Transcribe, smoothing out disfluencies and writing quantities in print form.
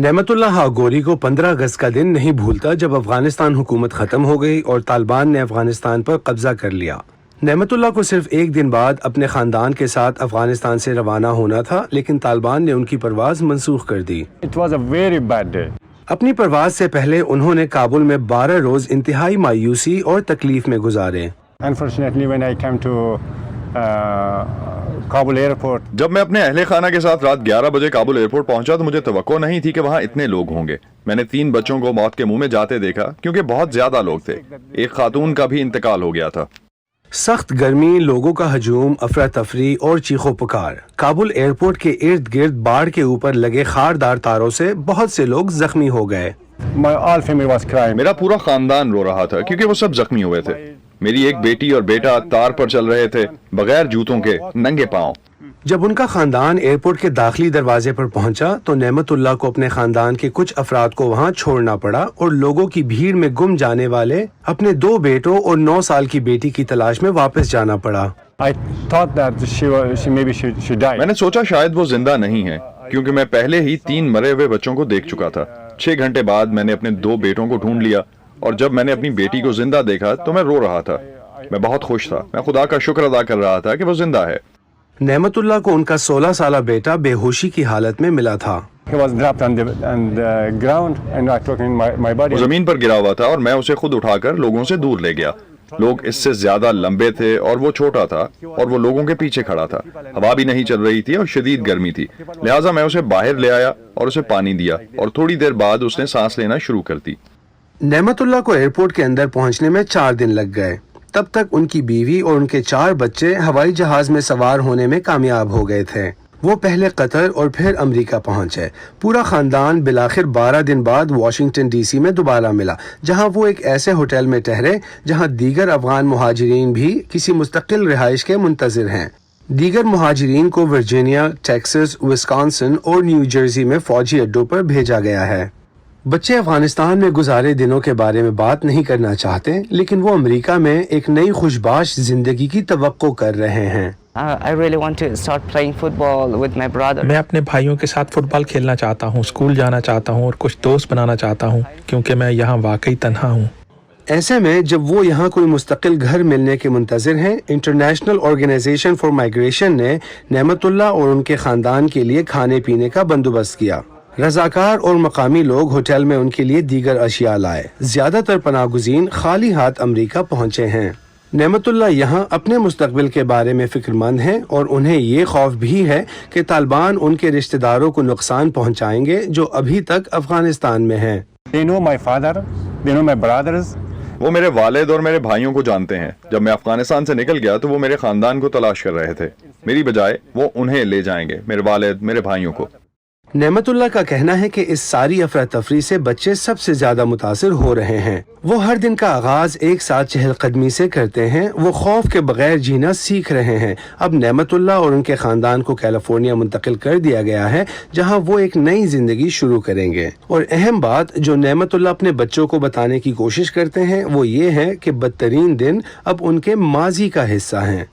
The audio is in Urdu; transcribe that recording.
نعمت اللہ ہاغوری کو 15 اگست کا دن نہیں بھولتا جب افغانستان حکومت ختم ہو گئی اور طالبان نے افغانستان پر قبضہ کر لیا۔ نعمت اللہ کو صرف ایک دن بعد اپنے خاندان کے ساتھ افغانستان سے روانہ ہونا تھا، لیکن طالبان نے ان کی پرواز منسوخ کر دی۔ It was a very bad day. اپنی پرواز سے پہلے انہوں نے کابل میں 12 روز انتہائی مایوسی اور تکلیف میں گزارے۔ Unfortunately, when I came to Kabul airport, جب میں اپنے اہل خانہ کے ساتھ رات 11 بجے کابل ایئرپورٹ پہنچا تو مجھے توقع نہیں تھی کہ وہاں اتنے لوگ ہوں گے۔ میں نے 3 بچوں کو موت کے منہ میں جاتے دیکھا کیونکہ بہت زیادہ لوگ تھے۔ ایک خاتون کا بھی انتقال ہو گیا تھا۔ سخت گرمی، لوگوں کا ہجوم، افراتفری اور چیخ و پکار۔ کابل ایئرپورٹ کے ارد گرد باڑ کے اوپر لگے خاردار تاروں سے بہت سے لوگ زخمی ہو گئے۔ my all family was crying. میرا پورا خاندان رو رہا تھا کیونکہ وہ سب زخمی ہوئے تھے۔ میری ایک بیٹی اور بیٹا تار پر چل رہے تھے، بغیر جوتوں کے، ننگے پاؤں۔ جب ان کا خاندان ایئرپورٹ کے داخلی دروازے پر پہنچا تو نعمت اللہ کو اپنے خاندان کے کچھ افراد کو وہاں چھوڑنا پڑا اور لوگوں کی بھیڑ میں گم جانے والے اپنے 2 بیٹوں اور 9 سال کی بیٹی کی تلاش میں واپس جانا پڑا۔ I thought that she died. میں نے سوچا شاید وہ زندہ نہیں ہے کیونکہ میں پہلے ہی 3 مرے ہوئے بچوں کو دیکھ چکا تھا۔ 6 گھنٹے بعد میں نے اپنے 2 بیٹوں کو ڈھونڈ لیا اور جب میں نے اپنی بیٹی کو زندہ دیکھا تو میں رو رہا تھا۔ میں بہت خوش تھا، میں خدا کا شکر ادا کر رہا تھا کہ وہ زندہ ہے۔ نعمت اللہ کو ان کا 16 سالہ بیٹا بے ہوشی کی حالت میں ملا تھا۔ He was dropped on the ground and I took in my body. وہ زمین پر گرا ہوا تھا اور میں اسے خود اٹھا کر لوگوں سے دور لے گیا۔ لوگ اس سے زیادہ لمبے تھے اور وہ چھوٹا تھا اور وہ لوگوں کے پیچھے کھڑا تھا۔ ہوا بھی نہیں چل رہی تھی اور شدید گرمی تھی، لہٰذا میں اسے باہر لے آیا اور اسے پانی دیا اور تھوڑی دیر بعد اس نے سانس لینا شروع کر دی۔ نعمت اللہ کو ایئرپورٹ کے اندر پہنچنے میں 4 دن لگ گئے۔ تب تک ان کی بیوی اور ان کے 4 بچے ہوائی جہاز میں سوار ہونے میں کامیاب ہو گئے تھے۔ وہ پہلے قطر اور پھر امریکہ پہنچے۔ پورا خاندان بالآخر 12 دن بعد واشنگٹن ڈی سی میں دوبارہ ملا، جہاں وہ ایک ایسے ہوٹل میں ٹھہرے جہاں دیگر افغان مہاجرین بھی کسی مستقل رہائش کے منتظر ہیں۔ دیگر مہاجرین کو ورجینیا، ٹیکساس، وسکانسن اور نیو جرسی میں فوجی اڈوں پر بھیجا گیا ہے۔ بچے افغانستان میں گزارے دنوں کے بارے میں بات نہیں کرنا چاہتے، لیکن وہ امریکہ میں ایک نئی خوشباش زندگی کی توقع کر رہے ہیں۔ I really want to start playing football with my brother. میں اپنے بھائیوں کے ساتھ فٹ بال کھیلنا چاہتا ہوں، اسکول جانا چاہتا ہوں اور کچھ دوست بنانا چاہتا ہوں کیونکہ میں یہاں واقعی تنہا ہوں۔ ایسے میں جب وہ یہاں کوئی مستقل گھر ملنے کے منتظر ہیں، انٹرنیشنل آرگنائزیشن فار مائیگریشن نے نعمت اللہ اور ان کے خاندان کے لیے کھانے پینے کا بندوبست کیا۔ رضاکار اور مقامی لوگ ہوٹل میں ان کے لیے دیگر اشیاء لائے۔ زیادہ تر پناہ گزین خالی ہاتھ امریکہ پہنچے ہیں۔ نعمت اللہ یہاں اپنے مستقبل کے بارے میں فکر مند ہیں اور انہیں یہ خوف بھی ہے کہ طالبان ان کے رشتہ داروں کو نقصان پہنچائیں گے جو ابھی تک افغانستان میں ہیں۔ They know my father, they know my brothers. وہ میرے والد اور میرے بھائیوں کو جانتے ہیں۔ جب میں افغانستان سے نکل گیا تو وہ میرے خاندان کو تلاش کر رہے تھے، میری بجائے وہ انہیں لے جائیں گے، میرے والد، میرے بھائیوں کو۔ نعمت اللہ کا کہنا ہے کہ اس ساری افراتفری سے بچے سب سے زیادہ متاثر ہو رہے ہیں۔ وہ ہر دن کا آغاز ایک ساتھ چہل قدمی سے کرتے ہیں، وہ خوف کے بغیر جینا سیکھ رہے ہیں۔ اب نعمت اللہ اور ان کے خاندان کو کیلیفورنیا منتقل کر دیا گیا ہے، جہاں وہ ایک نئی زندگی شروع کریں گے۔ اور اہم بات جو نعمت اللہ اپنے بچوں کو بتانے کی کوشش کرتے ہیں وہ یہ ہے کہ بدترین دن اب ان کے ماضی کا حصہ ہیں۔